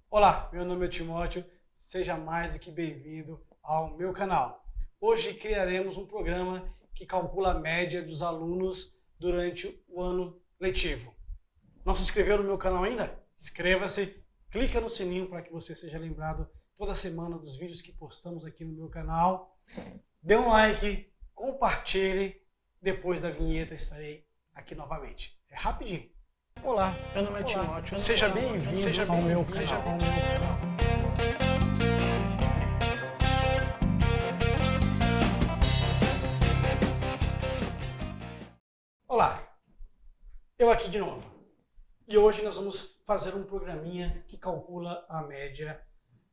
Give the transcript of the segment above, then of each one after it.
Olá, meu nome é Timóteo, seja mais do que bem-vindo ao meu canal. Hoje criaremos um programa que calcula a média dos alunos durante o ano letivo. Não se inscreveu no meu canal ainda? Inscreva-se, clica no sininho para que você seja lembrado toda semana dos vídeos que postamos aqui no meu canal. Dê um like, compartilhe, depois da vinheta estarei aqui novamente. É rapidinho. Olá, meu nome é Timóteo, seja bem-vindo ao meu canal. Olá, eu aqui de novo. E hoje nós vamos fazer um programinha que calcula a média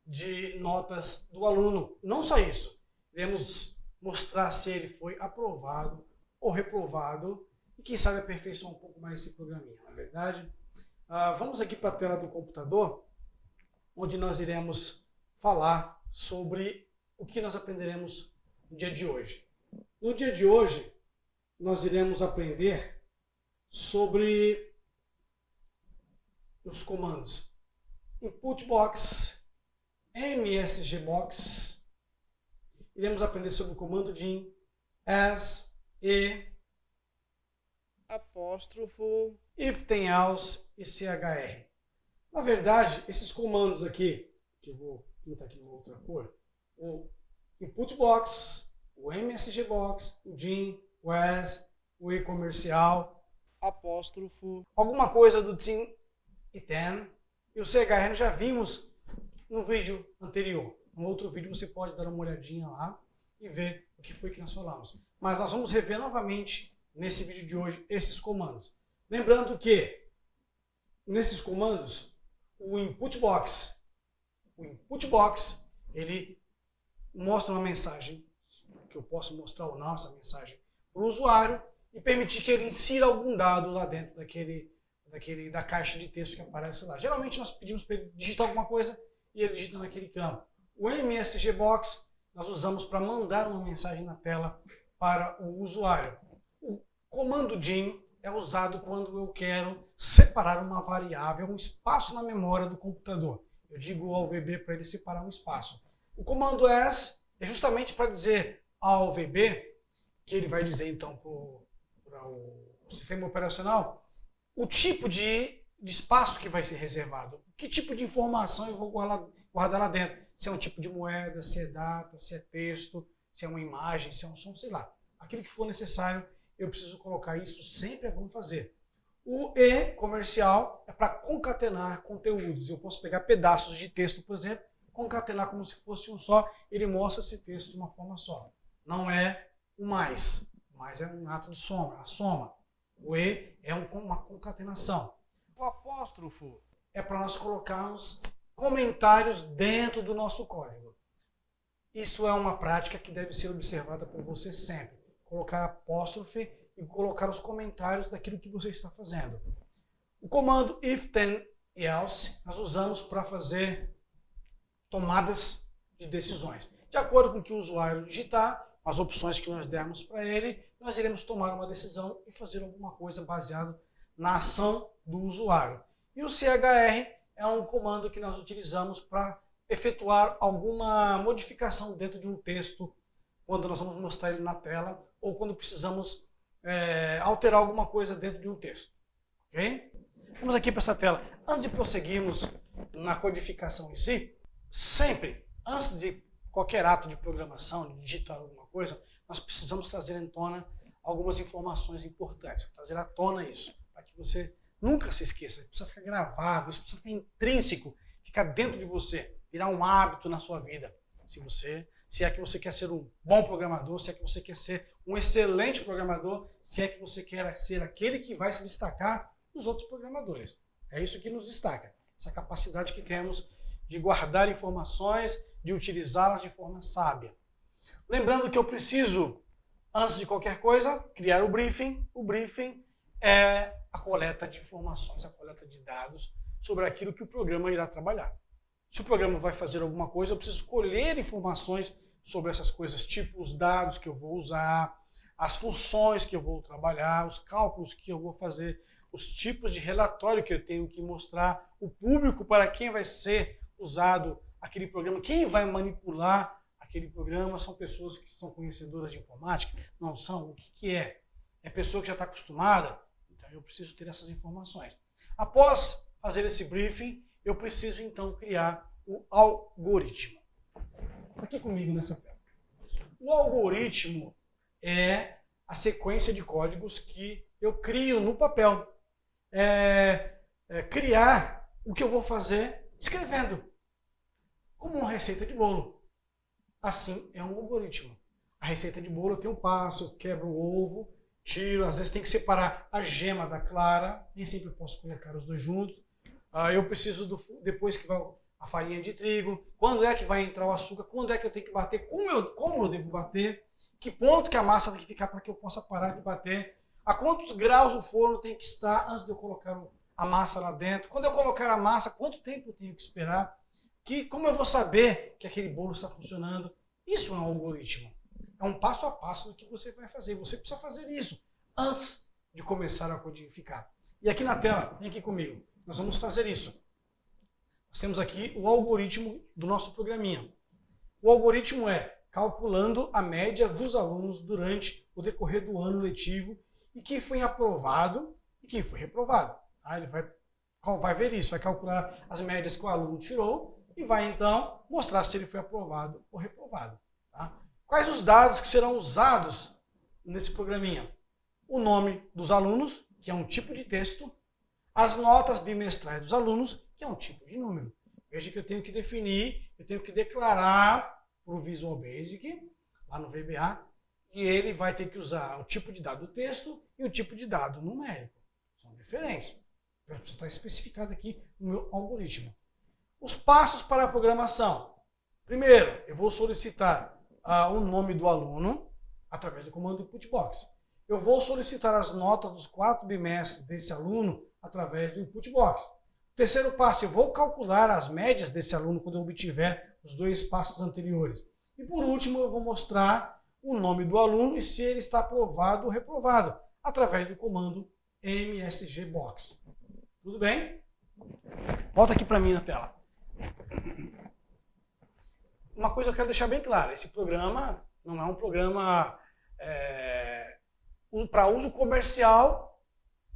de notas do aluno. Não só isso, iremos mostrar se ele foi aprovado ou reprovado e quem sabe aperfeiçoar um pouco mais esse programinha, não é verdade? Vamos aqui para a tela do computador, onde nós iremos falar sobre o que nós aprenderemos no dia de hoje. No dia de hoje, nós iremos aprender sobre os comandos Input Box, MSG Box. Iremos aprender sobre o comando DIN, as, e, apóstrofo, if tem else e chr. Na verdade, esses comandos aqui, que eu vou pintar aqui numa outra cor, o Input Box, o MSG Box, o DIN, o as, o e comercial, apóstrofo, alguma coisa do TIN e TEN, e o CHR nós já vimos no vídeo anterior. No outro vídeo você pode dar uma olhadinha lá e ver o que foi que nós falamos. Mas nós vamos rever novamente nesse vídeo de hoje esses comandos. Lembrando que nesses comandos o Input Box, ele mostra uma mensagem, que eu posso mostrar ou não essa mensagem para o usuário e permitir que ele insira algum dado lá dentro da caixa de texto que aparece lá. Geralmente nós pedimos para ele digitar alguma coisa e ele digita naquele campo. O MSG Box nós usamos para mandar uma mensagem na tela para o usuário. O comando DIN é usado quando eu quero separar uma variável, um espaço na memória do computador. Eu digo ao VB para ele separar um espaço. O comando as é justamente para dizer ao VB, que ele vai dizer então para o sistema operacional, o tipo de espaço que vai ser reservado, que tipo de informação eu vou guardar lá dentro. Se é um tipo de moeda, se é data, se é texto, se é uma imagem, se é um som, sei lá. Aquilo que for necessário, eu preciso colocar isso, sempre é bom fazer. O E comercial é para concatenar conteúdos. Eu posso pegar pedaços de texto, por exemplo, concatenar como se fosse um só, ele mostra esse texto de uma forma só. Não é o mais. O mais é um ato de soma, a soma. O E é uma concatenação. O apóstrofo é para nós colocarmos comentários dentro do nosso código. Isso é uma prática que deve ser observada por você sempre. Colocar apóstrofe e colocar os comentários daquilo que você está fazendo. O comando if, then e else nós usamos para fazer tomadas de decisões. De acordo com o que o usuário digitar, as opções que nós dermos para ele, nós iremos tomar uma decisão e fazer alguma coisa baseado na ação do usuário. E o CHR é um comando que nós utilizamos para efetuar alguma modificação dentro de um texto, quando nós vamos mostrar ele na tela, ou quando precisamos alterar alguma coisa dentro de um texto. Ok? Vamos aqui para essa tela. Antes de prosseguirmos na codificação em si, sempre, antes de qualquer ato de programação, de digitar alguma coisa, nós precisamos trazer em tona algumas informações importantes, trazer à tona isso, para que você nunca se esqueça. Isso precisa ficar gravado, isso precisa ficar intrínseco, ficar dentro de você, virar um hábito na sua vida. Se é que você quer ser um bom programador, se é que você quer ser um excelente programador, se é que você quer ser aquele que vai se destacar dos outros programadores. É isso que nos destaca, essa capacidade que temos de guardar informações, de utilizá-las de forma sábia. Lembrando que eu preciso, antes de qualquer coisa, criar o briefing. O briefing é a coleta de informações, a coleta de dados sobre aquilo que o programa irá trabalhar. Se o programa vai fazer alguma coisa, eu preciso colher informações sobre essas coisas, tipo os dados que eu vou usar, as funções que eu vou trabalhar, os cálculos que eu vou fazer, os tipos de relatório que eu tenho que mostrar, o público para quem vai ser usado aquele programa, quem vai manipular aquele programa são pessoas que são conhecedoras de informática? Não são? O que é? É pessoa que já está acostumada? Então eu preciso ter essas informações. Após fazer esse briefing, eu preciso então criar o algoritmo. Aqui comigo nessa tela. O algoritmo é a sequência de códigos que eu crio no papel. Criar o que eu vou fazer escrevendo, como uma receita de bolo. Assim é um algoritmo. A receita de bolo tem um passo, eu quebro o ovo, tiro, às vezes tem que separar a gema da clara, nem sempre eu posso colocar os dois juntos. Eu preciso, depois que vai a farinha de trigo, quando é que vai entrar o açúcar, quando é que eu tenho que bater, como eu devo bater, que ponto que a massa tem que ficar para que eu possa parar de bater, a quantos graus o forno tem que estar antes de eu colocar a massa lá dentro, quando eu colocar a massa, quanto tempo eu tenho que esperar, como eu vou saber que aquele bolo está funcionando. Isso é um algoritmo. É um passo a passo do que você vai fazer. Você precisa fazer isso antes de começar a codificar. E aqui na tela, vem aqui comigo, nós vamos fazer isso. Nós temos aqui o algoritmo do nosso programinha. O algoritmo é calculando a média dos alunos durante o decorrer do ano letivo e quem foi aprovado e quem foi reprovado. Ele vai ver isso, vai calcular as médias que o aluno tirou e vai então mostrar se ele foi aprovado ou reprovado. Tá? Quais os dados que serão usados nesse programinha? O nome dos alunos, que é um tipo de texto, as notas bimestrais dos alunos, que é um tipo de número. Veja que eu tenho que definir, eu tenho que declarar para o Visual Basic, lá no VBA, que ele vai ter que usar o tipo de dado do texto e o tipo de dado numérico. São diferentes. Precisa estar especificado aqui no meu algoritmo. Os passos para a programação. Primeiro, eu vou solicitar o nome do aluno através do comando inputbox. Eu vou solicitar as notas dos 4 bimestres desse aluno através do inputbox. Terceiro passo, eu vou calcular as médias desse aluno quando eu obtiver os 2 passos anteriores. E por último, eu vou mostrar o nome do aluno e se ele está aprovado ou reprovado, através do comando msgbox. Tudo bem? Volta aqui para mim na tela. Uma coisa eu quero deixar bem clara, esse programa não é um programa para uso comercial,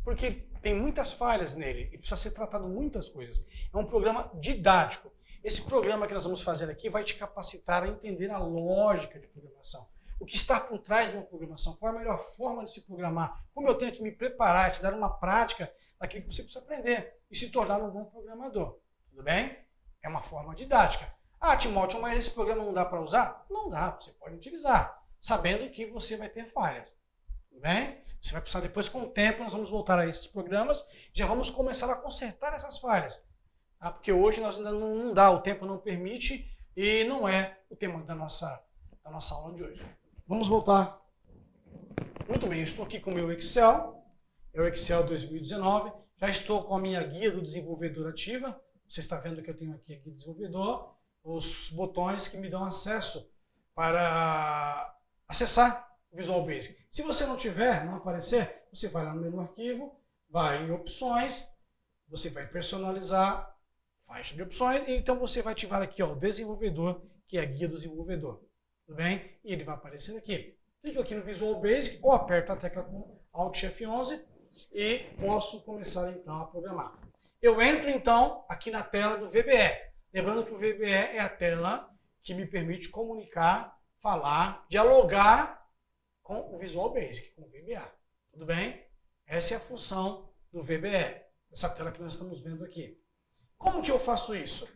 porque tem muitas falhas nele e precisa ser tratado muitas coisas. É um programa didático. Esse programa que nós vamos fazer aqui vai te capacitar a entender a lógica de programação. O que está por trás de uma programação, qual é a melhor forma de se programar, como eu tenho que me preparar, te dar uma prática daquilo que você precisa aprender e se tornar um bom programador. Tudo bem? É uma forma didática. Timóteo, mas esse programa não dá para usar? Não dá, você pode utilizar, sabendo que você vai ter falhas. Tudo bem? Você vai precisar depois, com o tempo, nós vamos voltar a esses programas e já vamos começar a consertar essas falhas. Porque hoje nós ainda não dá, o tempo não permite e não é o tema da nossa aula de hoje. Vamos voltar. Muito bem, eu estou aqui com o meu Excel, é o Excel 2019, já estou com a minha guia do desenvolvedor ativa, você está vendo que eu tenho aqui a guia do desenvolvedor, os botões que me dão acesso para acessar o Visual Basic. Se você não tiver, não aparecer, você vai lá no menu arquivo, vai em opções, você vai personalizar, faixa de opções, e então você vai ativar aqui o desenvolvedor, que é a guia do desenvolvedor. Tudo bem? E ele vai aparecer aqui. Clico aqui no Visual Basic ou aperto a tecla com Alt F11 e posso começar então a programar. Eu entro então aqui na tela do VBE. Lembrando que o VBE é a tela que me permite comunicar, falar, dialogar com o Visual Basic, com o VBA. Tudo bem? Essa é a função do VBE, essa tela que nós estamos vendo aqui. Como que eu faço isso?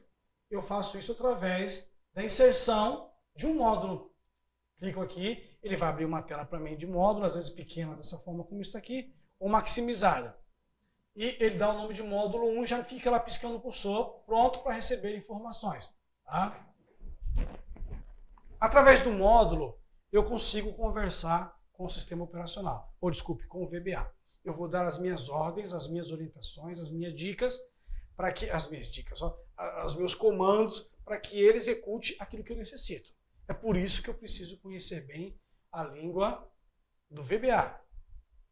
Eu faço isso através da inserção de um módulo. Clico aqui, ele vai abrir uma tela para mim de módulo, às vezes pequena dessa forma como está aqui, ou maximizada. E ele dá o nome de módulo 1 e já fica lá piscando o cursor, pronto para receber informações. Tá? Através do módulo, eu consigo conversar com o sistema operacional, ou desculpe, com o VBA. Eu vou dar as minhas ordens, as minhas orientações, as minhas dicas, os meus comandos, para que ele execute aquilo que eu necessito. É por isso que eu preciso conhecer bem a língua do VBA.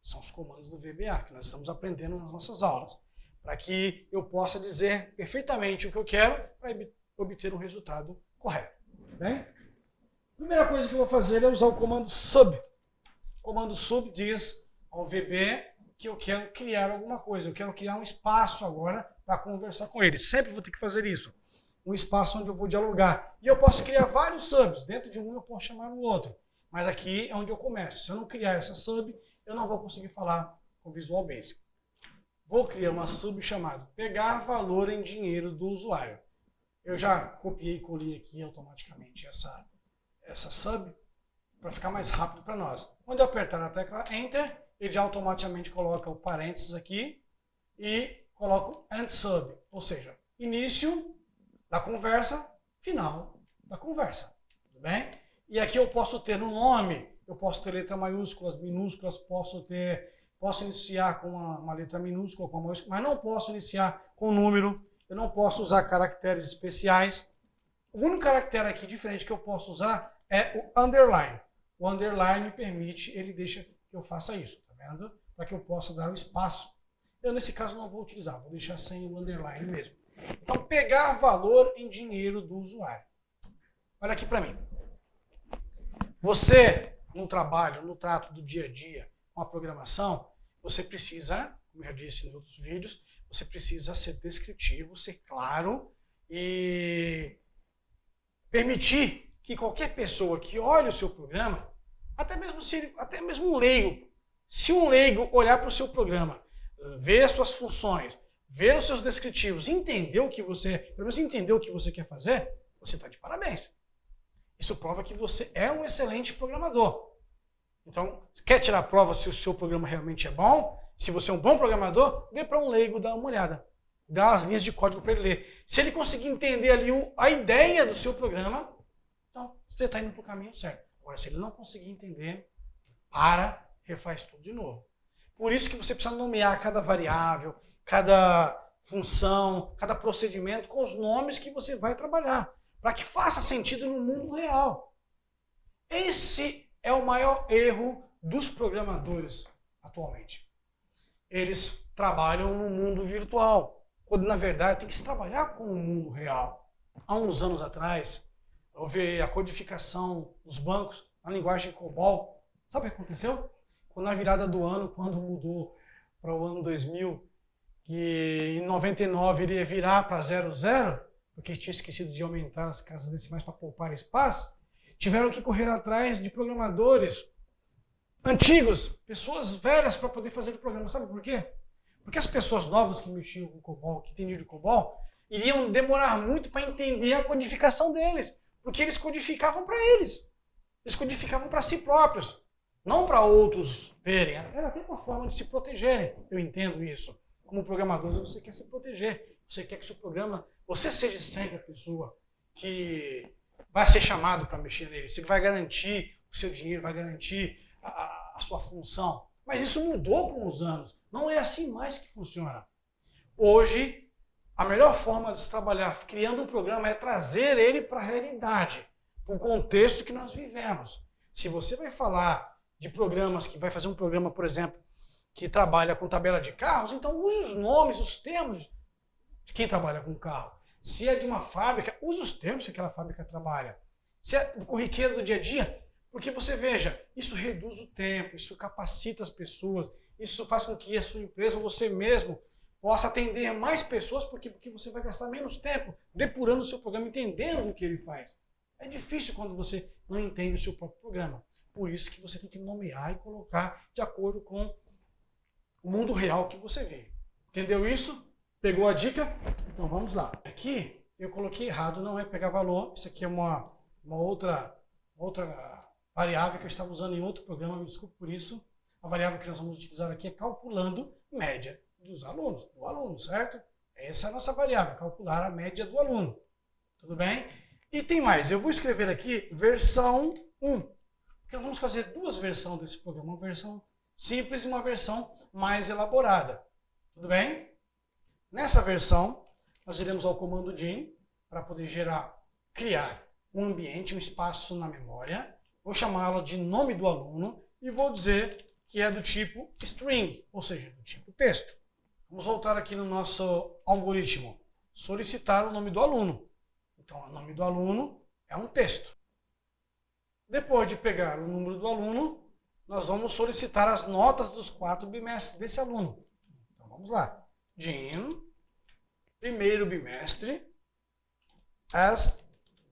São os comandos do VBA que nós estamos aprendendo nas nossas aulas. Para que eu possa dizer perfeitamente o que eu quero, obter um resultado correto. Bem? Primeira coisa que eu vou fazer é usar o comando sub. O comando sub diz ao VB que eu quero criar alguma coisa, eu quero criar um espaço agora para conversar com ele. Sempre vou ter que fazer isso. Um espaço onde eu vou dialogar. E eu posso criar vários subs. Dentro de um eu posso chamar no outro. Mas aqui é onde eu começo. Se eu não criar essa sub, eu não vou conseguir falar com o Visual Basic. Vou criar uma sub chamada pegar valor em dinheiro do usuário. Eu já copiei e colei aqui automaticamente essa sub para ficar mais rápido para nós. Quando eu apertar a tecla Enter, ele já automaticamente coloca o parênteses aqui e coloca end sub, ou seja, início da conversa, final da conversa. Tudo bem? E aqui eu posso ter no nome, eu posso ter letra maiúsculas, minúsculas, posso iniciar com uma letra minúscula, com uma maiúscula, mas não posso iniciar com número, eu não posso usar caracteres especiais. O único caractere aqui diferente que eu posso usar é o underline. O underline me permite, ele deixa que eu faça isso, tá vendo? Para que eu possa dar o espaço. Eu, nesse caso, não vou utilizar, vou deixar sem o underline mesmo. Então, pegar valor em dinheiro do usuário. Olha aqui para mim. Você, no trabalho, no trato do dia a dia, com a programação, você precisa, como eu já disse em outros vídeos, você precisa ser descritivo, ser claro e permitir que qualquer pessoa que olhe o seu programa, até mesmo um leigo, se um leigo olhar para o seu programa, ver as suas funções, ver os seus descritivos, entender o que você, pelo menos entender o que você quer fazer, você está de parabéns. Isso prova que você é um excelente programador. Então, quer tirar a prova se o seu programa realmente é bom? Se você é um bom programador, dê para um leigo dar uma olhada. Dá as linhas de código para ele ler. Se ele conseguir entender ali a ideia do seu programa, então você está indo para o caminho certo. Agora, se ele não conseguir entender, refaz tudo de novo. Por isso que você precisa nomear cada variável, cada função, cada procedimento com os nomes que você vai trabalhar, para que faça sentido no mundo real. Esse é o maior erro dos programadores atualmente. Eles trabalham no mundo virtual, quando na verdade tem que se trabalhar com o mundo real. Há uns anos atrás, houve a codificação dos bancos na linguagem COBOL. Sabe o que aconteceu? Quando na virada do ano, quando mudou para o ano 2000, que em 99 iria virar para 00, porque tinha esquecido de aumentar as casas decimais para poupar espaço, tiveram que correr atrás de programadores antigos, pessoas velhas para poder fazer o programa. Sabe por quê? Porque as pessoas novas que mexiam com COBOL, que entendiam de COBOL, iriam demorar muito para entender a codificação deles, porque eles codificavam para eles. Eles codificavam para si próprios, não para outros verem. Era até uma forma de se protegerem. Eu entendo isso. Como programador, você quer se proteger. Você quer que seu programa, você seja sempre a pessoa que vai ser chamado para mexer nele. Você vai garantir o seu dinheiro, vai garantir a sua função. Mas isso mudou com os anos. Não é assim mais que funciona. Hoje, a melhor forma de se trabalhar criando um programa é trazer ele para a realidade, para o contexto que nós vivemos. Se você vai falar de programas, que vai fazer um programa, por exemplo, que trabalha com tabela de carros, então use os nomes, os termos de quem trabalha com carro. Se é de uma fábrica, use os termos que aquela fábrica trabalha. Se é do corriqueiro do dia a dia, porque você veja, isso reduz o tempo, isso capacita as pessoas, isso faz com que a sua empresa, você mesmo, possa atender mais pessoas, porque você vai gastar menos tempo depurando o seu programa, entendendo o que ele faz. É difícil quando você não entende o seu próprio programa. Por isso que você tem que nomear e colocar de acordo com o mundo real que você vive. Entendeu isso? Pegou a dica? Então vamos lá. Aqui eu coloquei errado, não é pegar valor, isso aqui é uma outra variável que eu estava usando em outro programa, me desculpe por isso. A variável que nós vamos utilizar aqui é calculando média dos alunos, do aluno, certo? Essa é a nossa variável, calcular a média do aluno. Tudo bem? E tem mais, eu vou escrever aqui versão 1, porque nós vamos fazer duas versões desse programa, uma versão simples e uma versão mais elaborada. Tudo bem? Nessa versão, nós iremos ao comando DIN para poder criar um ambiente, um espaço na memória. Vou chamá-lo de nome do aluno e vou dizer que é do tipo string, ou seja, do tipo texto. Vamos voltar aqui no nosso algoritmo. Solicitar o nome do aluno. O Então, o nome do aluno é um texto. Depois de pegar o número do aluno, nós vamos solicitar as notas dos 4 bimestres desse aluno. Então, vamos lá. Jim, primeiro bimestre, as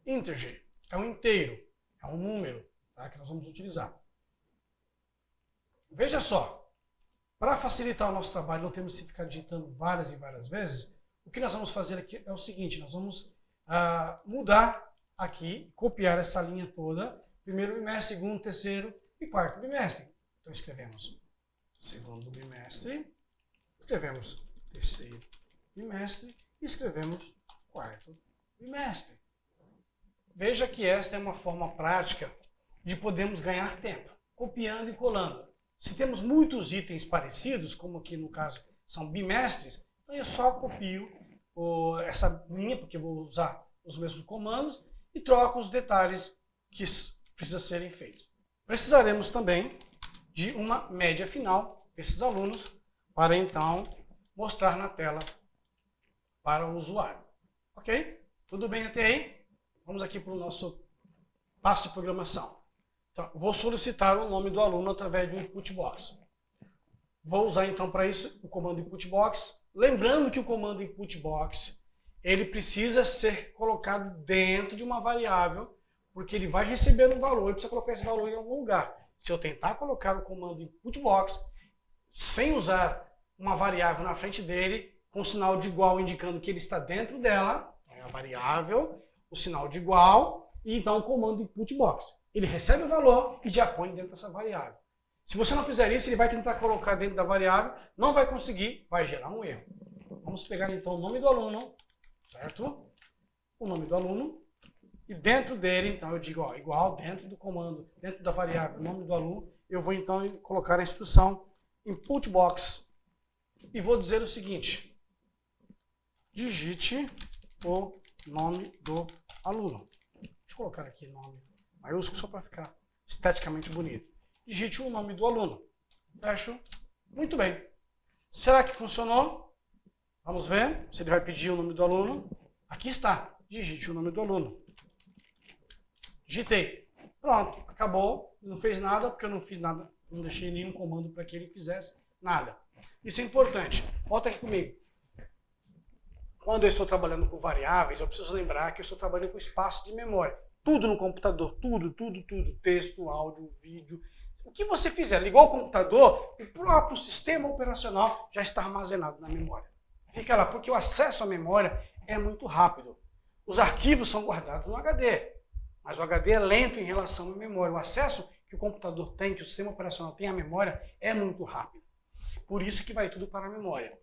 integer. É um inteiro, é um número, tá, que nós vamos utilizar. Veja só, para facilitar o nosso trabalho, não temos que ficar digitando várias e várias vezes, o que nós vamos fazer aqui é o seguinte, nós vamos mudar aqui, copiar essa linha toda, primeiro bimestre, segundo, terceiro e quarto bimestre. Então escrevemos segundo bimestre, escrevemos terceiro bimestre e escrevemos quarto bimestre. Veja que esta é uma forma prática de podermos ganhar tempo, copiando e colando. Se temos muitos itens parecidos, como aqui no caso são bimestres, então eu só copio essa linha, porque eu vou usar os mesmos comandos, e troco os detalhes que precisam serem feitos. Precisaremos também de uma média final desses alunos, para então mostrar na tela para o usuário. Ok? Tudo bem até aí? Vamos aqui para o nosso passo de programação. Então, vou solicitar o nome do aluno através de um input box. Vou usar então para isso o comando input box. Lembrando que o comando input box ele precisa ser colocado dentro de uma variável, porque ele vai receber um valor e precisa colocar esse valor em algum lugar. Se eu tentar colocar o comando input box sem usar uma variável na frente dele, com o sinal de igual indicando que ele está dentro dela, é a variável, o sinal de igual, e então o comando input box. Ele recebe o valor e já põe dentro dessa variável. Se você não fizer isso, ele vai tentar colocar dentro da variável, não vai conseguir, vai gerar um erro. Vamos pegar então o nome do aluno, certo? O nome do aluno, e dentro dele, então, eu digo, ó, igual, dentro do comando, dentro da variável, nome do aluno, eu vou então colocar a instrução input box e vou dizer o seguinte: digite o nome do aluno. Deixa eu colocar aqui nome maiúsculo só para ficar esteticamente bonito. Digite o nome do aluno. Fecho. Muito bem. Será que funcionou? Vamos ver se ele vai pedir o nome do aluno. Aqui está. Digite o nome do aluno. Digitei. Pronto. Acabou. Não fez nada porque eu não fiz nada. Não deixei nenhum comando para que ele fizesse nada. Isso é importante. Volta aqui comigo. Quando eu estou trabalhando com variáveis, eu preciso lembrar que eu estou trabalhando com espaço de memória. Tudo no computador, tudo. Texto, áudio, vídeo. O que você fizer, ligou o computador, o próprio sistema operacional já está armazenado na memória. Fica lá, porque o acesso à memória é muito rápido. Os arquivos são guardados no HD, mas o HD é lento em relação à memória. O acesso que o computador tem, que o sistema operacional tem à memória, é muito rápido. Por isso que vai tudo para a memória.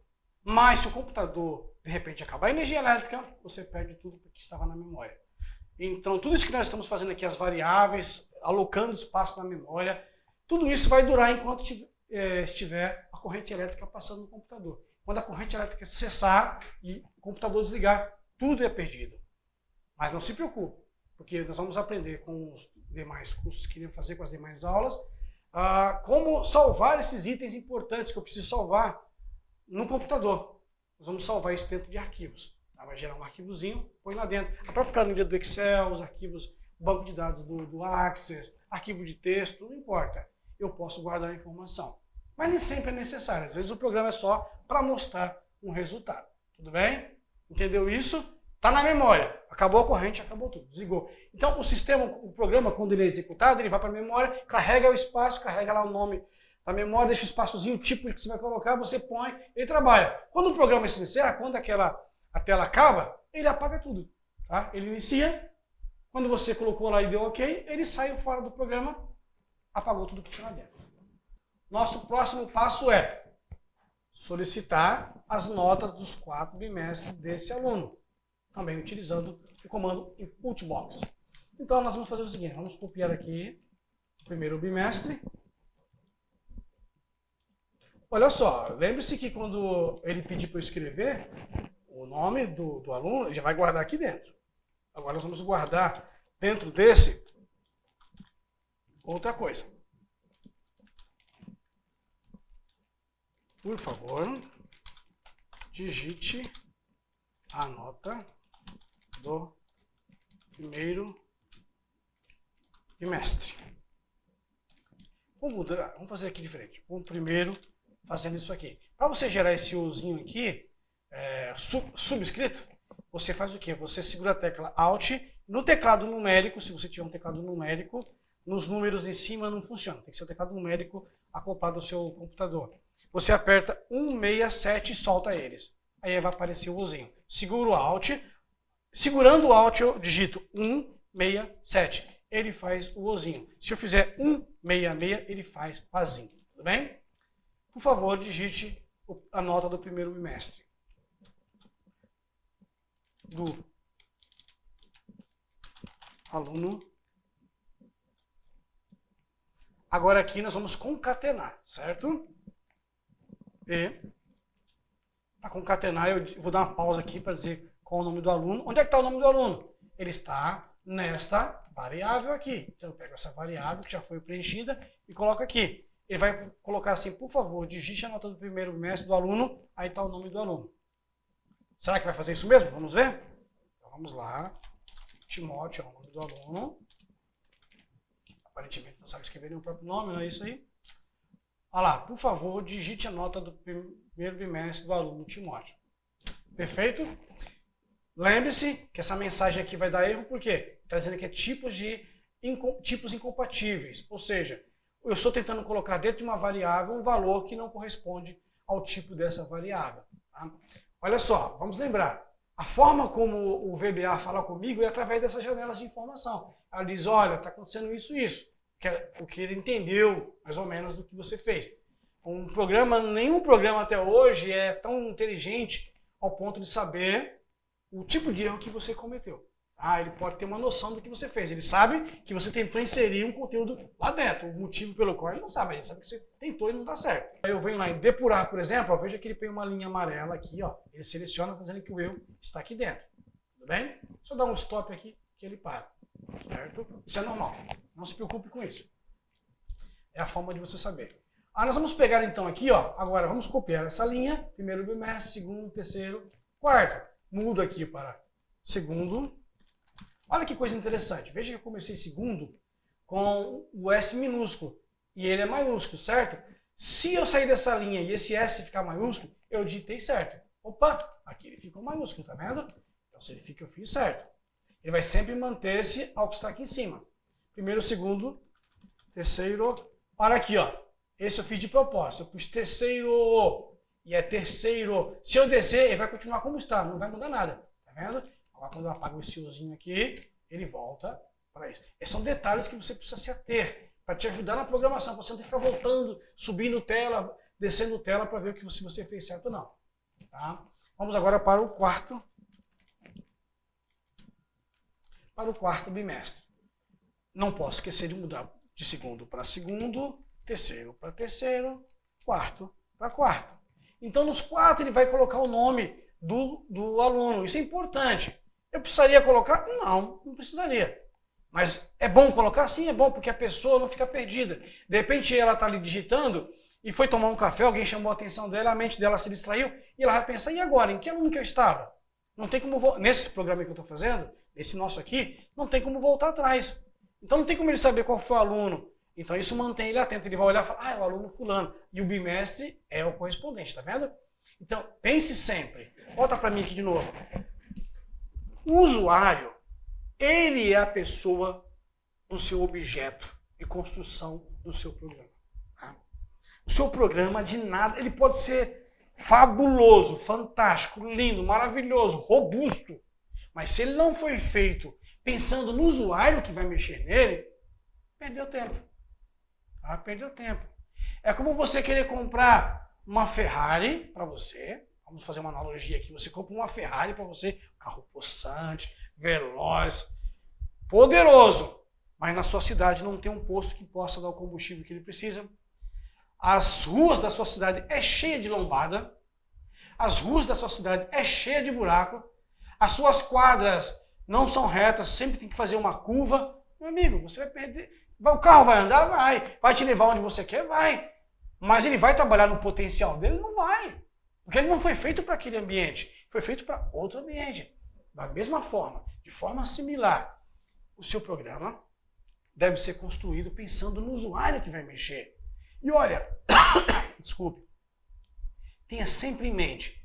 Mas se o computador, de repente, acabar a energia elétrica, você perde tudo que estava na memória. Então, tudo isso que nós estamos fazendo aqui, as variáveis, alocando espaço na memória, tudo isso vai durar enquanto estiver a corrente elétrica passando no computador. Quando a corrente elétrica cessar e o computador desligar, tudo é perdido. Mas não se preocupe, porque nós vamos aprender com os demais cursos que iremos fazer, com as demais aulas, como salvar esses itens importantes que eu preciso salvar no computador. Nós vamos salvar isso dentro de arquivos. Vai gerar um arquivozinho, põe lá dentro. A própria planilha do Excel, os arquivos, banco de dados do Access, arquivo de texto, não importa. Eu posso guardar a informação. Mas nem sempre é necessário. Às vezes o programa é só para mostrar um resultado. Tudo bem? Entendeu isso? Está na memória. Acabou a corrente, acabou tudo. Desligou. Então o sistema, o programa, quando ele é executado, ele vai para a memória, carrega o espaço, carrega lá o nome da memória, deixa o espaçozinho, o tipo que você vai colocar, você põe, ele trabalha. Quando o programa se encerra, quando a tela acaba, ele apaga tudo. Tá? Ele inicia, quando você colocou lá e deu OK, ele saiu fora do programa, apagou tudo que tinha lá dentro. Nosso próximo passo é solicitar as notas dos 4 bimestres desse aluno, também utilizando o comando input box. Então nós vamos fazer o seguinte, vamos copiar aqui o primeiro bimestre. Olha só, lembre-se que quando ele pedir para eu escrever o nome do aluno, ele já vai guardar aqui dentro. Agora nós vamos guardar dentro desse outra coisa. Por favor, digite a nota do primeiro bimestre. Vamos mudar, vamos fazer aqui diferente. Vamos primeiro fazendo isso aqui. Para você gerar esse Ozinho aqui, subscrito, você faz o quê? Você segura a tecla Alt. No teclado numérico, se você tiver um teclado numérico, nos números em cima não funciona. Tem que ser o teclado numérico acoplado ao seu computador. Você aperta 167 e solta eles. Aí vai aparecer o Ozinho. Segura o Alt. Segurando o Alt, eu digito 167. Ele faz o Ozinho. Se eu fizer 166, ele faz Pazinho. Tudo bem? Por favor, digite a nota do primeiro bimestre. Do aluno. Agora aqui nós vamos concatenar, certo? E para concatenar eu vou dar uma pausa aqui para dizer qual é o nome do aluno. Onde é que está o nome do aluno? Ele está nesta variável aqui. Então eu pego essa variável que já foi preenchida e coloco aqui. Ele vai colocar assim, por favor, digite a nota do primeiro bimestre do aluno, aí está o nome do aluno. Será que vai fazer isso mesmo? Vamos ver? Então vamos lá. Timóteo é o nome do aluno. Aparentemente não sabe escrever nem o próprio nome, não é isso aí? Olha lá, por favor, digite a nota do primeiro bimestre do aluno Timóteo. Perfeito? Lembre-se que essa mensagem aqui vai dar erro, por quê? Está dizendo que é tipos incompatíveis. Ou seja, eu estou tentando colocar dentro de uma variável um valor que não corresponde ao tipo dessa variável. Tá? Olha só, vamos lembrar. A forma como o VBA fala comigo é através dessas janelas de informação. Ela diz, olha, está acontecendo isso e isso. Que é o que ele entendeu, mais ou menos, do que você fez. Nenhum programa até hoje é tão inteligente ao ponto de saber o tipo de erro que você cometeu. Ele pode ter uma noção do que você fez. Ele sabe que você tentou inserir um conteúdo lá dentro. O motivo pelo qual ele não sabe. Ele sabe que você tentou e não dá certo. Aí eu venho lá em depurar, por exemplo. Veja que ele tem uma linha amarela aqui. Ó. Ele seleciona, dizendo que o erro está aqui dentro. Tudo bem? Só dar um stop aqui que ele para. Certo? Isso é normal. Não se preocupe com isso. É a forma de você saber. Nós vamos pegar então aqui, ó. Agora vamos copiar essa linha. Primeiro bimestre, segundo, terceiro, quarto. Mudo aqui para segundo. Olha que coisa interessante. Veja que eu comecei segundo com o S minúsculo. E ele é maiúsculo, certo? Se eu sair dessa linha e esse S ficar maiúsculo, eu digitei certo. Opa, aqui ele ficou maiúsculo, tá vendo? Então se ele fica, eu fiz certo. Ele vai sempre manter-se ao que está aqui em cima. Primeiro, segundo, terceiro. Olha aqui, ó. Esse eu fiz de propósito. Eu pus terceiro. E é terceiro. Se eu descer, ele vai continuar como está. Não vai mudar nada. Tá vendo? Agora, quando eu apago esse Ozinho aqui, ele volta para isso. Esses são detalhes que você precisa se ater para te ajudar na programação. Você não tem que ficar voltando, subindo tela, descendo tela para ver se você fez certo ou não. Tá? Vamos agora para o quarto. Para o quarto bimestre. Não posso esquecer de mudar de segundo para segundo, terceiro para terceiro, quarto para quarto. Então, nos quatro, ele vai colocar o nome do aluno. Isso é importante. Eu precisaria colocar? Não precisaria. Mas é bom colocar? Sim, é bom, porque a pessoa não fica perdida. De repente, ela está ali digitando e foi tomar um café, alguém chamou a atenção dela, a mente dela se distraiu, e ela vai pensar, e agora? Em que aluno que eu estava? Não tem como... Nesse programa que eu estou fazendo, esse nosso aqui, não tem como voltar atrás. Então, não tem como ele saber qual foi o aluno. Então, isso mantém ele atento. Ele vai olhar e falar, é o aluno fulano. E o bimestre é o correspondente, tá vendo? Então, pense sempre. Volta para mim aqui de novo. O usuário, ele é a pessoa do seu objeto de construção do seu programa. Tá? O seu programa, de nada, ele pode ser fabuloso, fantástico, lindo, maravilhoso, robusto. Mas se ele não foi feito pensando no usuário que vai mexer nele, perdeu tempo. Tá? Perdeu tempo. É como você querer comprar uma Ferrari para você. Vamos fazer uma analogia aqui. Você compra uma Ferrari para você, carro possante, veloz, poderoso. Mas na sua cidade não tem um posto que possa dar o combustível que ele precisa. As ruas da sua cidade é cheia de lombada. As ruas da sua cidade é cheia de buraco. As suas quadras não são retas, sempre tem que fazer uma curva. Meu amigo, você vai perder. O carro vai andar? Vai. Vai te levar onde você quer? Vai. Mas ele vai trabalhar no potencial dele? Não vai. Porque ele não foi feito para aquele ambiente. Foi feito para outro ambiente. Da mesma forma, de forma similar. o seu programa deve ser construído pensando no usuário que vai mexer. E olha, desculpe, tenha sempre em mente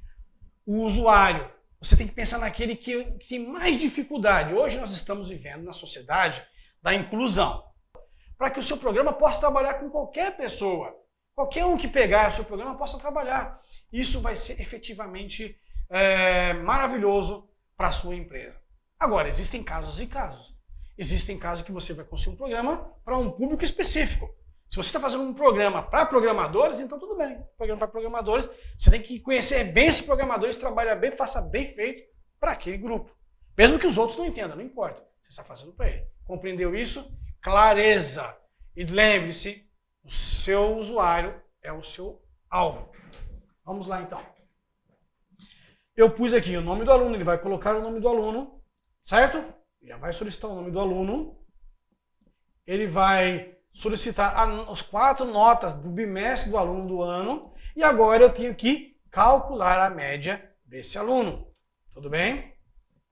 o usuário. Você tem que pensar naquele que tem mais dificuldade. Hoje nós estamos vivendo na sociedade da inclusão. Para que o seu programa possa trabalhar com qualquer pessoa. Qualquer um que pegar o seu programa possa trabalhar. Isso vai ser efetivamente maravilhoso para a sua empresa. Agora, existem casos e casos. Existem casos que você vai construir um programa para um público específico. Se você está fazendo um programa para programadores, então tudo bem. Programa para programadores, você tem que conhecer bem esses programadores, trabalhar bem, faça bem feito para aquele grupo. Mesmo que os outros não entendam, não importa. Você está fazendo para ele. Compreendeu isso? Clareza. E lembre-se, o seu usuário é o seu alvo. Vamos lá então. Eu pus aqui o nome do aluno, ele vai colocar o nome do aluno, certo? Já vai solicitar o nome do aluno. Ele vai solicitar as 4 notas do bimestre do aluno do ano. E agora eu tenho que calcular a média desse aluno. Tudo bem?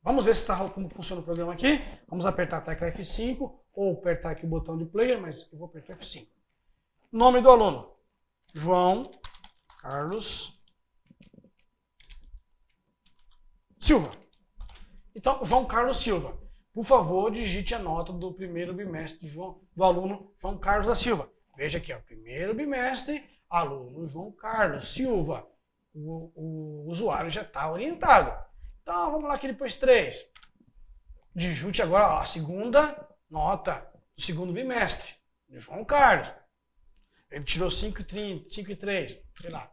Vamos ver se como funciona o programa aqui. Vamos apertar a tecla F5 ou apertar aqui o botão de player, mas eu vou apertar F5. Nome do aluno: João Carlos Silva. Então, João Carlos Silva. Por favor, digite a nota do primeiro bimestre do aluno João Carlos da Silva. Veja aqui, ó, primeiro bimestre, aluno João Carlos Silva. O usuário já está orientado. Então, vamos lá que ele pôs 3. Digite agora ó, a segunda nota do segundo bimestre, de João Carlos. Ele tirou 5,3, sei lá.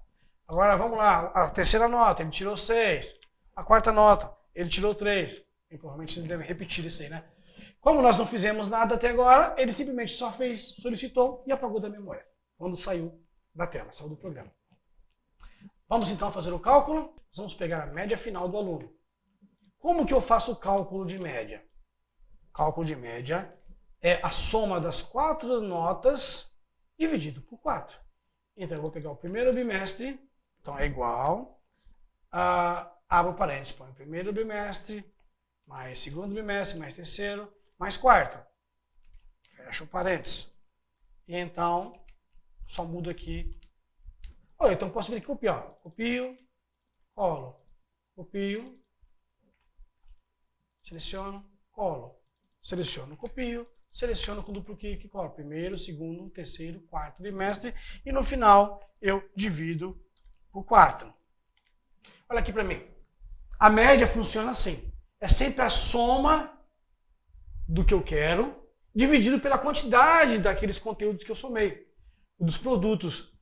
Agora, vamos lá, a terceira nota, ele tirou 6. A quarta nota, ele tirou 3. E provavelmente ele deve repetir isso aí, né? Como nós não fizemos nada até agora, ele simplesmente só solicitou e apagou da memória. Quando saiu da tela, saiu do programa. Vamos então fazer o cálculo. Vamos pegar a média final do aluno. Como que eu faço o cálculo de média? O cálculo de média é a soma das 4 notas dividido por 4. Então eu vou pegar o primeiro bimestre, então é igual a... Abro parênteses, põe o primeiro bimestre, mais segundo bimestre, mais terceiro, mais quarto. Fecha o parênteses. E então, só mudo aqui. Olha, então posso vir aqui e copiar. Copio, colo. Copio, seleciono, colo. Seleciono, copio, seleciono com duplo clique e colo. Primeiro, segundo, terceiro, quarto bimestre. E no final, eu divido por 4. Olha aqui para mim. A média funciona assim. É sempre a soma do que eu quero, dividido pela quantidade daqueles conteúdos que eu somei, dos produtos.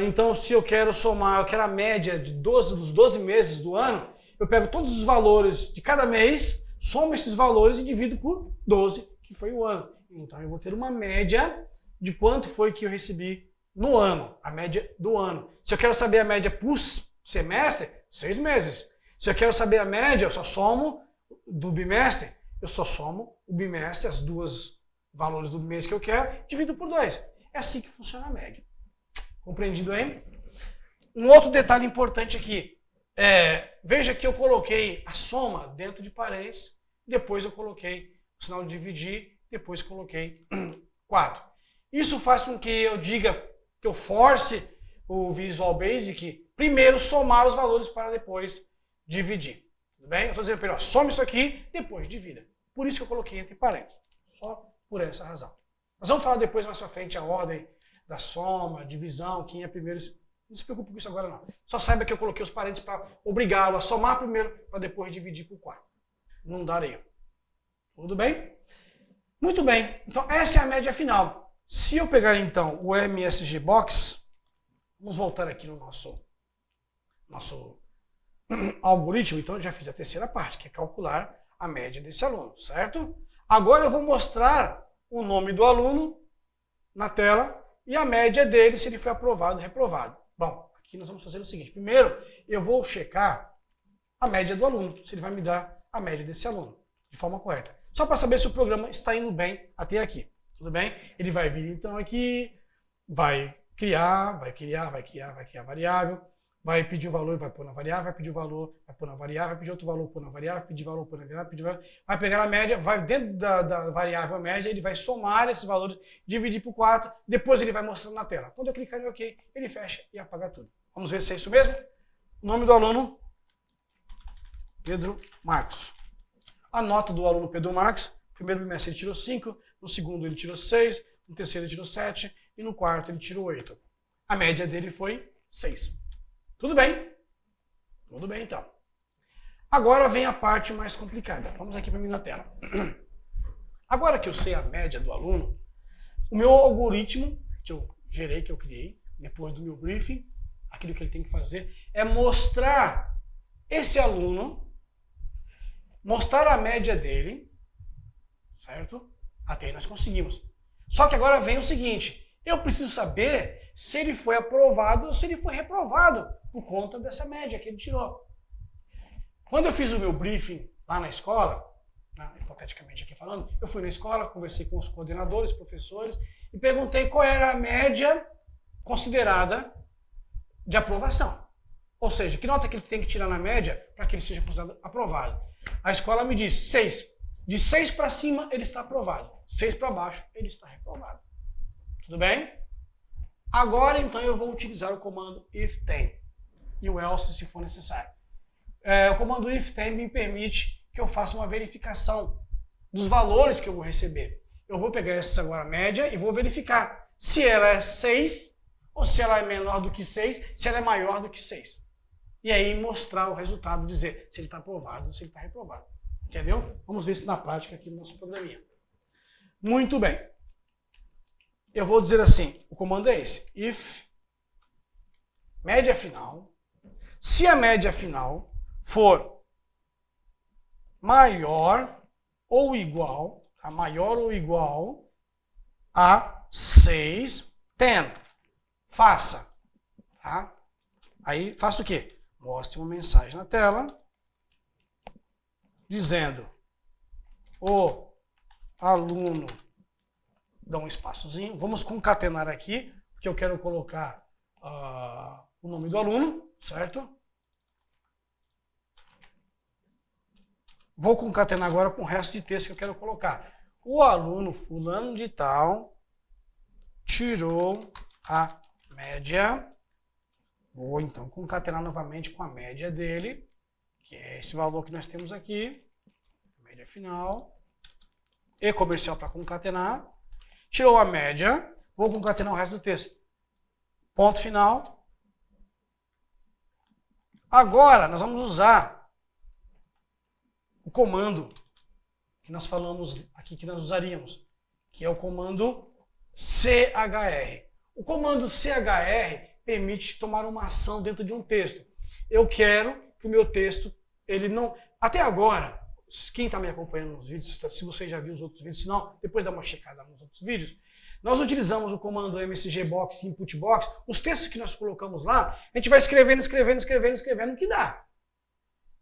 Então, se eu quero somar, eu quero a média dos 12 meses do ano, eu pego todos os valores de cada mês, somo esses valores e divido por 12, que foi o ano. Então, eu vou ter uma média de quanto foi que eu recebi no ano, a média do ano. Se eu quero saber a média por semestre, 6 meses. Se eu quero saber a média, eu só somo do bimestre, eu só somo o bimestre, as 2 valores do mês que eu quero, divido por 2. É assim que funciona a média. Compreendido aí? Um outro detalhe importante aqui, veja que eu coloquei a soma dentro de parênteses, depois eu coloquei o sinal de dividir, depois coloquei 4. Isso faz com que eu diga, que eu force o Visual Basic primeiro somar os valores para depois dividir. Tudo bem? Eu estou dizendo para ele, ó, some isso aqui, depois divida. Por isso que eu coloquei entre parênteses. Só por essa razão. Nós vamos falar depois, mais para frente, a ordem da soma, divisão, quem é primeiro. Não se preocupe com isso agora não. Só saiba que eu coloquei os parênteses para obrigá-lo a somar primeiro, para depois dividir por 4. Não dará erro. Tudo bem? Muito bem. Então essa é a média final. Se eu pegar então o MSG Box, vamos voltar aqui no nosso algoritmo, então eu já fiz a terceira parte, que é calcular a média desse aluno, certo? Agora eu vou mostrar o nome do aluno na tela e a média dele, se ele foi aprovado ou reprovado. Bom, aqui nós vamos fazer o seguinte, primeiro eu vou checar a média do aluno, se ele vai me dar a média desse aluno, de forma correta. Só para saber se o programa está indo bem até aqui, tudo bem? Ele vai vir então aqui, vai criar variável, vai pedir o valor e vai pôr na variável, vai pedir o valor, vai pôr na variável, vai pedir outro valor, pôr na variável, vai pedir valor, pôr na variável, pedir valor, vai pegar a média, vai dentro da variável média, ele vai somar esses valores, dividir por 4, depois ele vai mostrando na tela. Quando eu clicar em OK, ele fecha e apaga tudo. Vamos ver se é isso mesmo? O nome do aluno, Pedro Marcos. A nota do aluno Pedro Marcos, no primeiro bimestre ele tirou 5, no segundo ele tirou 6, no terceiro ele tirou 7 e no quarto ele tirou 8. A média dele foi 6. Tudo bem? Tudo bem, então. Agora vem a parte mais complicada. Vamos aqui para mim na tela. Agora que eu sei a média do aluno, o meu algoritmo, que eu gerei, que eu criei, depois do meu briefing, aquilo que ele tem que fazer, é mostrar esse aluno, mostrar a média dele, certo? Até aí nós conseguimos. Só que agora vem o seguinte, eu preciso saber se ele foi aprovado ou se ele foi reprovado por conta dessa média que ele tirou. Quando eu fiz o meu briefing lá na escola, hipoteticamente aqui falando, eu fui na escola, conversei com os coordenadores, professores e perguntei qual era a média considerada de aprovação. Ou seja, que nota que ele tem que tirar na média para que ele seja considerado aprovado. A escola me disse 6. De 6 para cima ele está aprovado. 6 para baixo ele está reprovado. Tudo bem? Agora, então, eu vou utilizar o comando if_then e o else se for necessário. O comando if_then me permite que eu faça uma verificação dos valores que eu vou receber. Eu vou pegar essa agora média e vou verificar se ela é 6 ou se ela é menor do que 6, se ela é maior do que 6. E aí mostrar o resultado, dizer se ele está aprovado ou se ele está reprovado. Entendeu? Vamos ver isso na prática aqui no nosso programinha. Muito bem. Eu vou dizer assim, o comando é esse, if média final, se a média final for maior ou igual a 6, 10, faça, tá? Aí faça o quê? Mostre uma mensagem na tela, dizendo, o aluno, dá um espaçozinho, vamos concatenar aqui, porque eu quero colocar o nome do aluno, certo? Vou concatenar agora com o resto de texto que eu quero colocar. O aluno fulano de tal tirou a média. Vou então concatenar novamente com a média dele, que é esse valor que nós temos aqui, média final, e comercial para concatenar. Tirou a média, vou concatenar o resto do texto. Ponto final. Agora, nós vamos usar o comando que nós falamos aqui que nós usaríamos, que é o comando CHR. O comando CHR permite tomar uma ação dentro de um texto. Eu quero que o meu texto, ele não... Até agora, quem está me acompanhando nos vídeos, se você já viu os outros vídeos, se não, depois dá uma checada nos outros vídeos, nós utilizamos o comando msgbox e inputbox, os textos que nós colocamos lá, a gente vai escrevendo, o que dá.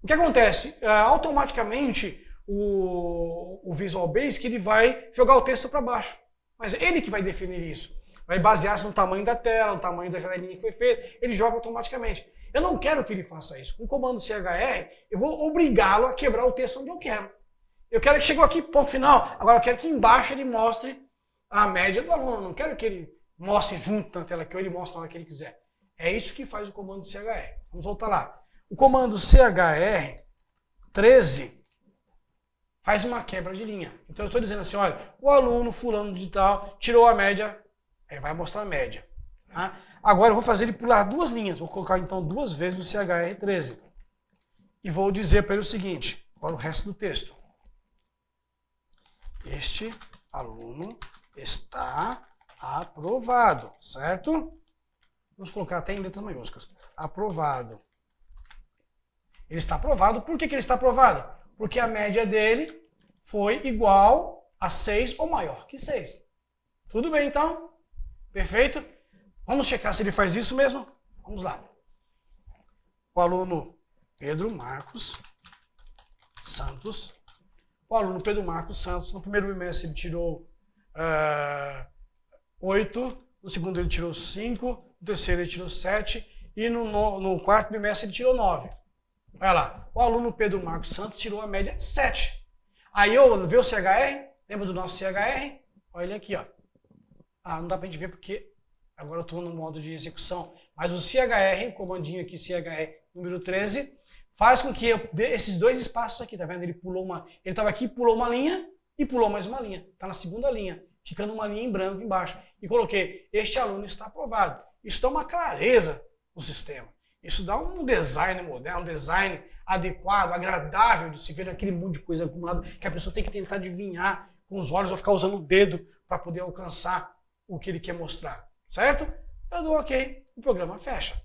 O que acontece? Automaticamente, o Visual Basic ele vai jogar o texto para baixo, mas é ele que vai definir isso. Vai basear-se no tamanho da tela, no tamanho da janelinha que foi feita, ele joga automaticamente. Eu não quero que ele faça isso. Com o comando CHR, eu vou obrigá-lo a quebrar o texto onde eu quero. Eu quero que chegou aqui, ponto final. Agora eu quero que embaixo ele mostre a média do aluno. Eu não quero que ele mostre junto na tela que ele mostre na hora que ele quiser. É isso que faz o comando CHR. Vamos voltar lá. O comando CHR 13 faz uma quebra de linha. Então eu estou dizendo assim, olha, o aluno fulano de tal tirou a média, aí vai mostrar a média. Tá? Agora eu vou fazer ele pular 2 linhas. Vou colocar então 2 vezes o CHR 13. E vou dizer para ele o seguinte, agora o resto do texto. Este aluno está aprovado, certo? Vamos colocar até em letras maiúsculas. Aprovado. Ele está aprovado. Por que ele está aprovado? Porque a média dele foi igual a 6 ou maior que 6. Tudo bem, então? Perfeito? Vamos checar se ele faz isso mesmo? Vamos lá. O aluno Pedro Marcos Santos. O aluno Pedro Marcos Santos, no primeiro bimestre ele tirou 8, no segundo ele tirou 5, no terceiro ele tirou 7 e no quarto bimestre ele tirou 9. Olha lá, o aluno Pedro Marcos Santos tirou a média 7. Aí eu vi o CHR, lembra do nosso CHR? Olha ele aqui, ó. Ah, não dá pra gente ver porque agora eu estou no modo de execução. Mas o CHR, o comandinho aqui, CHR número 13, faz com que eu dê esses dois espaços aqui, tá vendo? Ele estava aqui, pulou uma linha e pulou mais uma linha. Está na segunda linha, ficando uma linha em branco embaixo. E coloquei, este aluno está aprovado. Isso dá uma clareza no sistema. Isso dá um design moderno, um design adequado, agradável de se ver aquele monte de coisa acumulada que a pessoa tem que tentar adivinhar com os olhos ou ficar usando o dedo para poder alcançar o que ele quer mostrar, certo? Eu dou OK, o programa fecha.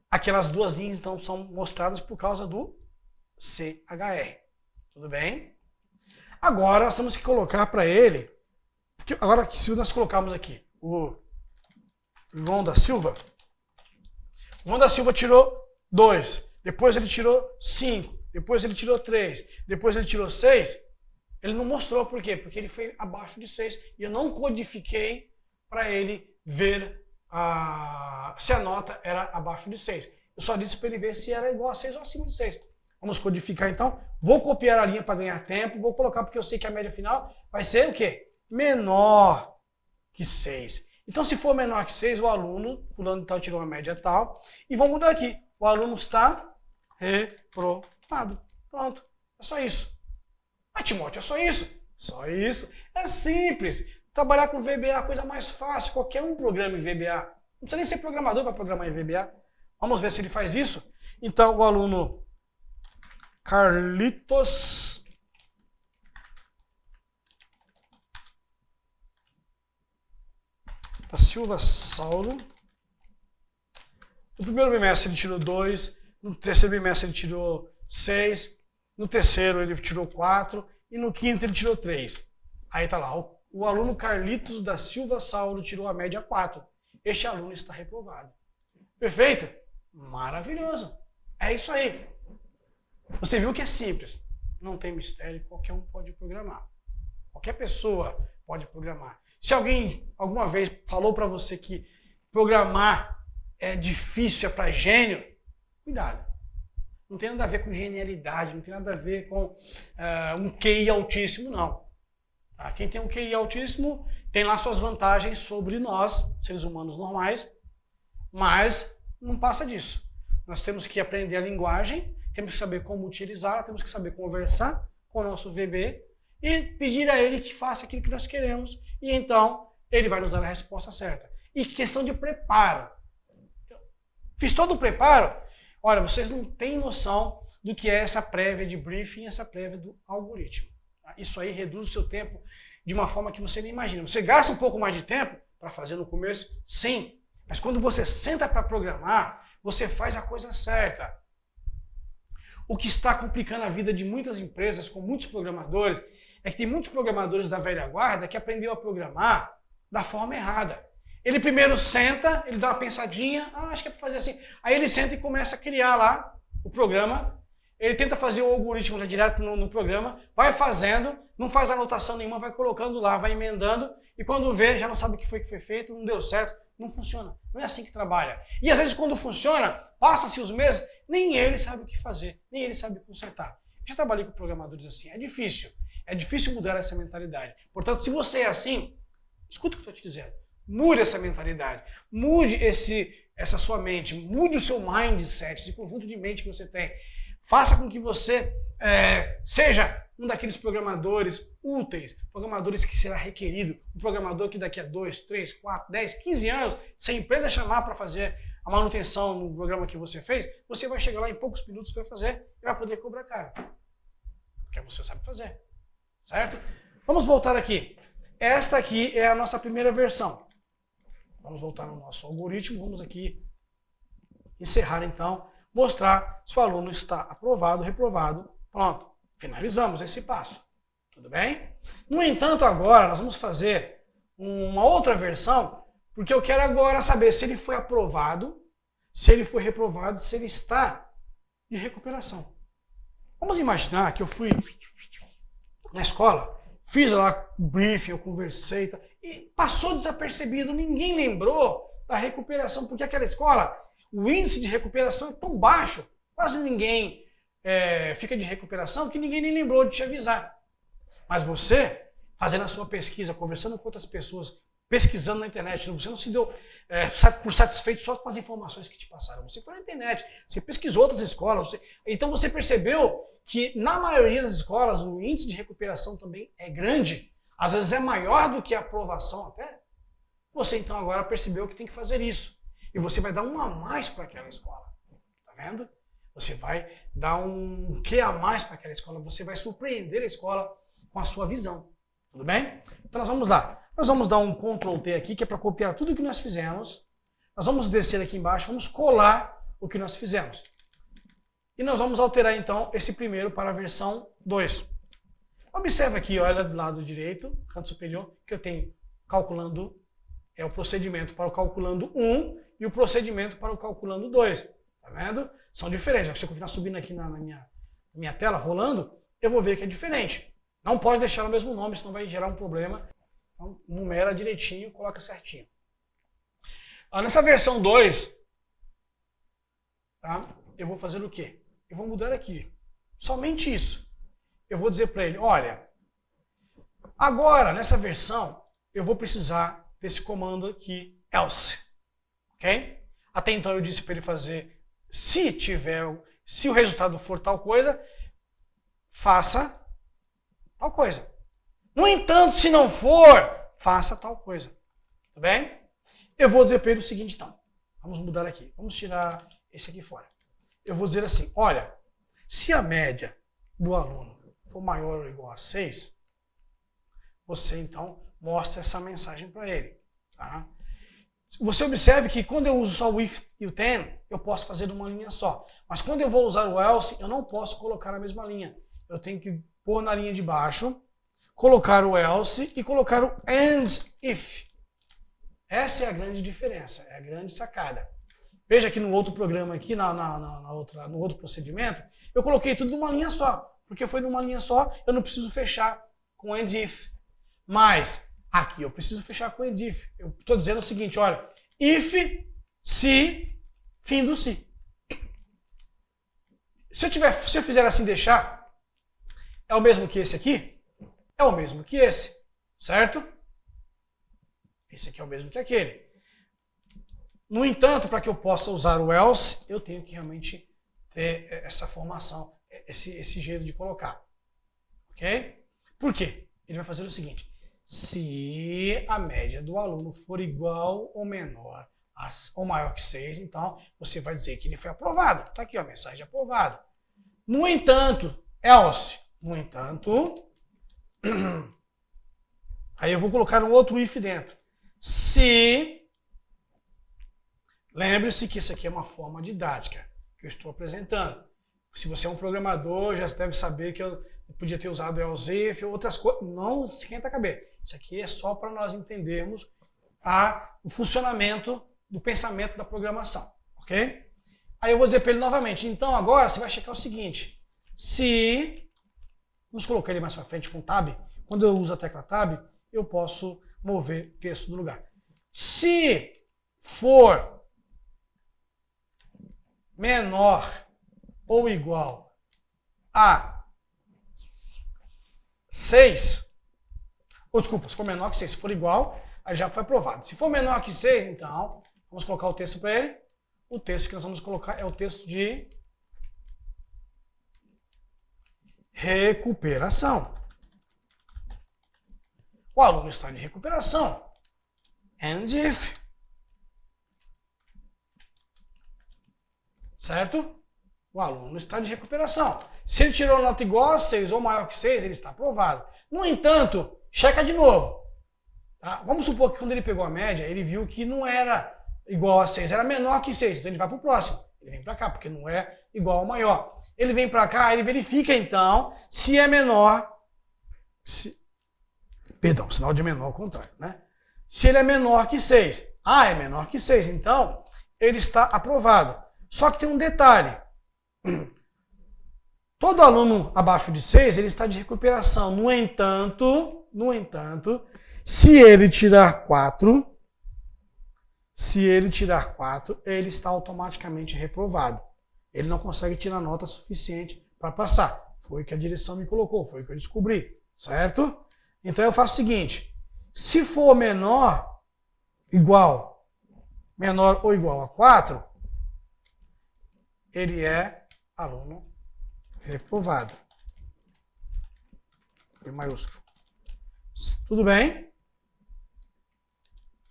Aquelas duas linhas, então, são mostradas por causa do CHR. Tudo bem? Agora, nós temos que colocar para ele... Agora, se nós colocarmos aqui o João da Silva... O João da Silva tirou 2, depois ele tirou 5, depois ele tirou 3, depois ele tirou 6. Ele não mostrou por quê? Porque ele foi abaixo de 6 e eu não codifiquei para ele ver se a nota era abaixo de 6. Eu só disse para ele ver se era igual a 6 ou acima de 6. Vamos codificar então. Vou copiar a linha para ganhar tempo, vou colocar porque eu sei que a média final vai ser o quê? Menor que 6. Então se for menor que 6, o aluno, fulano tal, tirou uma média tal, e vamos mudar aqui. O aluno está reprovado. Pronto. É só isso. Mas Timóteo, é só isso? Só isso. É simples. Trabalhar com VBA é a coisa mais fácil. Qualquer um programa em VBA. Não precisa nem ser programador para programar em VBA. Vamos ver se ele faz isso. Então, o aluno Carlitos da Silva Saulo. No primeiro bimestre ele tirou 2. No terceiro bimestre ele tirou 6. No terceiro ele tirou 4. E no quinto ele tirou 3. Aí tá lá. O aluno Carlitos da Silva Saulo tirou a média 4. Este aluno está reprovado. Perfeito? Maravilhoso. É isso aí. Você viu que é simples. Não tem mistério. Qualquer um pode programar. Qualquer pessoa pode programar. Se alguém alguma vez falou para você que programar é difícil, é para gênio, cuidado. Não tem nada a ver com genialidade, não tem nada a ver com um QI altíssimo, não. Tá? Quem tem um QI altíssimo tem lá suas vantagens sobre nós, seres humanos normais, mas não passa disso. Nós temos que aprender a linguagem, temos que saber como utilizá-la, temos que saber conversar com o nosso VB e pedir a ele que faça aquilo que nós queremos e então ele vai nos dar a resposta certa. E questão de preparo. Fiz todo o preparo. Olha, vocês não têm noção do que é essa prévia de briefing, essa prévia do algoritmo. Isso aí reduz o seu tempo de uma forma que você nem imagina. Você gasta um pouco mais de tempo para fazer no começo? Sim. Mas quando você senta para programar, você faz a coisa certa. O que está complicando a vida de muitas empresas, com muitos programadores, é que tem muitos programadores da velha guarda que aprendeu a programar da forma errada. Ele primeiro senta, ele dá uma pensadinha, acho que é para fazer assim. Aí ele senta e começa a criar lá o programa. Ele tenta fazer o algoritmo já direto no programa, vai fazendo, não faz anotação nenhuma, vai colocando lá, vai emendando, e quando vê, já não sabe o que foi feito, não deu certo, não funciona. Não é assim que trabalha. E às vezes quando funciona, passa-se os meses, nem ele sabe o que fazer, nem ele sabe consertar. Eu já trabalhei com programadores assim, é difícil mudar essa mentalidade. Portanto, se você é assim, escuta o que eu estou te dizendo. Mude essa mentalidade, mude essa sua mente, mude o seu mindset, esse conjunto de mente que você tem. Faça com que você seja um daqueles programadores úteis, programadores que será requerido, um programador que daqui a 2, 3, 4, 10, 15 anos, se a empresa chamar para fazer a manutenção no programa que você fez, você vai chegar lá em poucos minutos para fazer e vai poder cobrar caro. Porque você sabe fazer, certo? Vamos voltar aqui. Esta aqui é a nossa primeira versão. Vamos voltar no nosso algoritmo, vamos aqui encerrar então, mostrar se o aluno está aprovado, reprovado, pronto. Finalizamos esse passo, tudo bem? No entanto, agora nós vamos fazer uma outra versão, porque eu quero agora saber se ele foi aprovado, se ele foi reprovado, se ele está de recuperação. Vamos imaginar que eu fui na escola, fiz lá o briefing, eu conversei e passou desapercebido, ninguém lembrou da recuperação, porque aquela escola, o índice de recuperação é tão baixo, quase ninguém fica de recuperação, que ninguém nem lembrou de te avisar. Mas você, fazendo a sua pesquisa, conversando com outras pessoas, pesquisando na internet, você não se deu por satisfeito só com as informações que te passaram. Você foi na internet, você pesquisou outras escolas, então você percebeu que na maioria das escolas o índice de recuperação também é grande, às vezes é maior do que a aprovação até. Você então agora percebeu que tem que fazer isso. E você vai dar um a mais para aquela escola. Tá vendo? Você vai dar um quê a mais para aquela escola, você vai surpreender a escola com a sua visão. Tudo bem? Então nós vamos lá. Nós vamos dar um Ctrl T aqui, que é para copiar tudo que nós fizemos. Nós vamos descer aqui embaixo, vamos colar o que nós fizemos. E nós vamos alterar então esse primeiro para a versão 2. Observe aqui, olha do lado direito, canto superior, que eu tenho calculando, o procedimento para o calculando 1 e o procedimento para o calculando 2. Tá vendo? São diferentes. Se eu continuar subindo aqui na minha tela, rolando, eu vou ver que é diferente. Não pode deixar o mesmo nome, senão vai gerar um problema. Então, numera direitinho, coloca certinho. Nessa versão 2, tá? Eu vou fazer o quê? Eu vou mudar aqui. Somente isso. Eu vou dizer para ele, olha, agora, nessa versão, eu vou precisar desse comando aqui, else. Ok? Até então eu disse para ele fazer, se o resultado for tal coisa, faça tal coisa. No entanto, se não for, faça tal coisa. Tudo bem? Eu vou dizer para ele o seguinte, então. Vamos mudar aqui. Vamos tirar esse aqui fora. Eu vou dizer assim, olha, se a média do aluno for maior ou igual a 6, você então mostra essa mensagem para ele. Tá? Você observe que quando eu uso só o if e o then, eu posso fazer numa linha só. Mas quando eu vou usar o else, eu não posso colocar na mesma linha. Eu tenho que pôr na linha de baixo, colocar o else e colocar o and if. Essa é a grande diferença, é a grande sacada. Veja que no outro programa aqui, no outro procedimento, eu coloquei tudo numa linha só. Porque foi numa linha só, eu não preciso fechar com and if. Mas aqui eu preciso fechar com and if. Eu estou dizendo o seguinte, olha, if, se, fim do se. Se eu fizer assim deixar, é o mesmo que esse aqui? É o mesmo que esse, certo? Esse aqui é o mesmo que aquele. No entanto, para que eu possa usar o else, eu tenho que realmente ter essa formação, esse jeito de colocar. Ok? Por quê? Ele vai fazer o seguinte. Se a média do aluno for igual ou menor ou maior que 6, então você vai dizer que ele foi aprovado. Está aqui, ó, a mensagem aprovada. No entanto, else. No entanto, aí eu vou colocar um outro if dentro. Se, lembre-se que isso aqui é uma forma didática que eu estou apresentando. Se você é um programador, já deve saber que eu podia ter usado else if, outras coisas. Não esquenta a cabeça. Isso aqui é só para nós entendermos o funcionamento do pensamento da programação. Ok? Aí eu vou dizer para ele novamente. Então agora você vai checar o seguinte. Se, vamos colocar ele mais para frente com tab. Quando eu uso a tecla tab, eu posso mover texto no lugar. Se for menor ou igual a 6, ou desculpa, se for menor que 6, se for igual, aí já foi aprovado. Se for menor que 6, então, vamos colocar o texto para ele. O texto que nós vamos colocar é o texto de recuperação. O aluno está em recuperação. And if. Certo? O aluno está de recuperação. Se ele tirou nota igual a 6 ou maior que 6, ele está aprovado. No entanto, checa de novo. Tá? Vamos supor que quando ele pegou a média, ele viu que não era igual a 6, era menor que 6. Então ele vai para o próximo. Ele vem para cá, porque não é igual ao maior. Ele vem para cá, ele verifica então se é menor. Perdão, sinal de menor ao contrário, né? Se ele é menor que 6. Ah, é menor que 6. Então, ele está aprovado. Só que tem um detalhe. Todo aluno abaixo de 6, ele está de recuperação. No entanto, se ele tirar 4, Se ele tirar 4, ele está automaticamente reprovado. Ele não consegue tirar nota suficiente para passar. Foi o que a direção me colocou, foi o que eu descobri, certo? Então eu faço o seguinte, se for menor ou igual a 4, ele é aluno reprovado. Em maiúsculo. Tudo bem?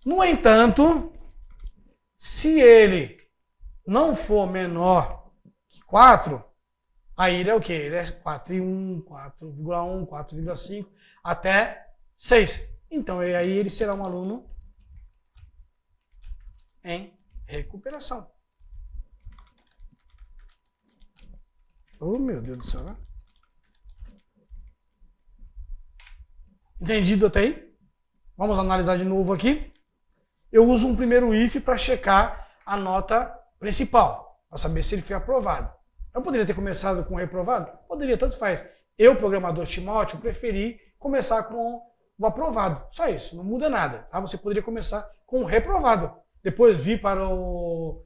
No entanto, se ele não for menor que 4, aí ele é o quê? Ele é 4,1, 4,1, 4,5 até 6. Então aí ele será um aluno em recuperação. Oh, meu Deus do céu, né? Entendido até aí? Vamos analisar de novo aqui. Eu uso um primeiro if para checar a nota principal, para saber se ele foi aprovado. Eu poderia ter começado com reprovado? Poderia, tanto faz. Eu, programador Timóteo, preferi começar com o aprovado. Só isso, não muda nada. Tá? Você poderia começar com o reprovado, depois vir para o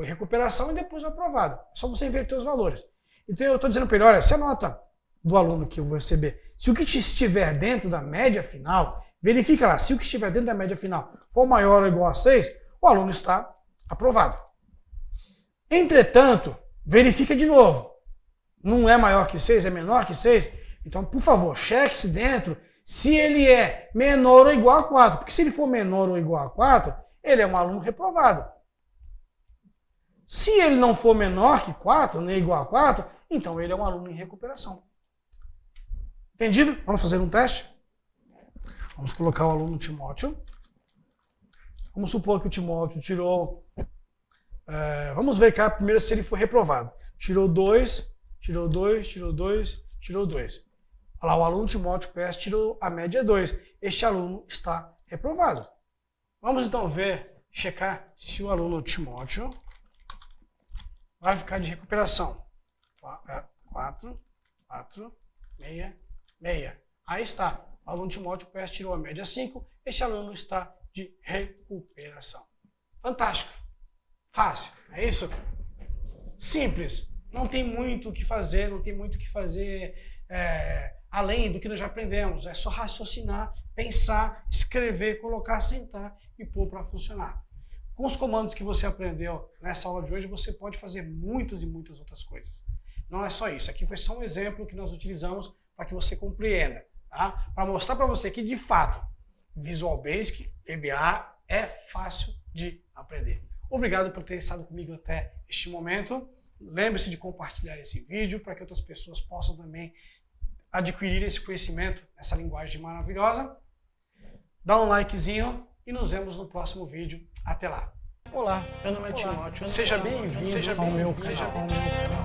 recuperação e depois o aprovado. É só você inverter os valores. Então eu estou dizendo para ele, olha, se a nota do aluno que eu vou receber, se o que estiver dentro da média final, verifica lá, se o que estiver dentro da média final for maior ou igual a 6, o aluno está aprovado. Entretanto, verifica de novo, não é maior que 6, é menor que 6, então, por favor, cheque-se dentro se ele é menor ou igual a 4, porque se ele for menor ou igual a 4, ele é um aluno reprovado. Se ele não for menor que 4, nem igual a 4, então ele é um aluno em recuperação. Entendido? Vamos fazer um teste? Vamos colocar o aluno Timóteo. Vamos supor que o Timóteo tirou... vamos ver cá primeiro se ele foi reprovado. Tirou 2, tirou 2, tirou 2, tirou 2. Olha lá, o aluno Timóteo PS tirou a média 2. Este aluno está reprovado. Vamos então checar se o aluno Timóteo vai ficar de recuperação. 4, 4, 6, 6. Aí está. O aluno Timóteo PS tirou a média 5. Este aluno está de recuperação. Fantástico. Fácil. É isso? Simples. Não tem muito o que fazer, além do que nós já aprendemos. É só raciocinar, pensar, escrever, colocar, sentar e pôr para funcionar. Com os comandos que você aprendeu nessa aula de hoje, você pode fazer muitas e muitas outras coisas. Não é só isso. Aqui foi só um exemplo que nós utilizamos para que você compreenda. Tá? Para mostrar para você que, de fato, Visual Basic, VBA, é fácil de aprender. Obrigado por ter estado comigo até este momento. Lembre-se de compartilhar esse vídeo para que outras pessoas possam também adquirir esse conhecimento, essa linguagem maravilhosa. Dá um likezinho e nos vemos no próximo vídeo. Até lá. Olá, meu nome é Timóteo. Seja bem-vindo ao meu canal.